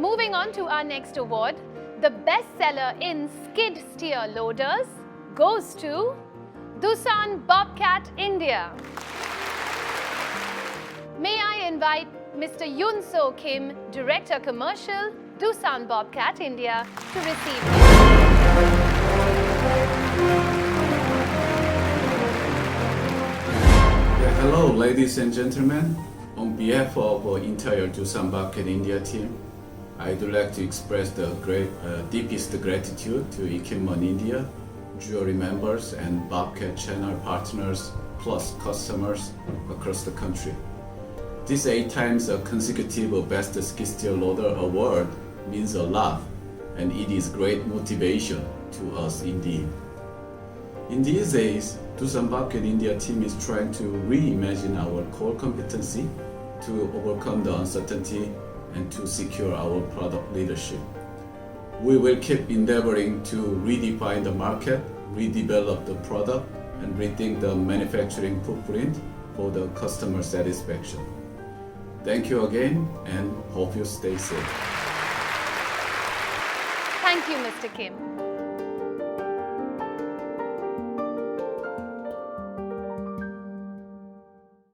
Moving on to our next award, the bestseller in skid steer loaders goes to Doosan Bobcat India. May I invite Mr. Yoon So Kim, Director Commercial, Doosan Bobcat India, to receive Hello, ladies and gentlemen. On behalf of the entire Doosan Bobcat India team, I'd like to express the deepest gratitude to Equipment India, jury members, and Bobcat channel partners, plus customers across the country. This 8 times a consecutive Best Skid Steer Loader award means a lot, and it is great motivation to us indeed. In these days, Doosan Bobcat India team is trying to reimagine our core competency to overcome the uncertainty and to secure our product leadership. We will keep endeavoring to redefine the market, redevelop the product, and rethink the manufacturing footprint for the customer satisfaction. Thank you again, and hope you stay safe. Thank you, Mr. Kim.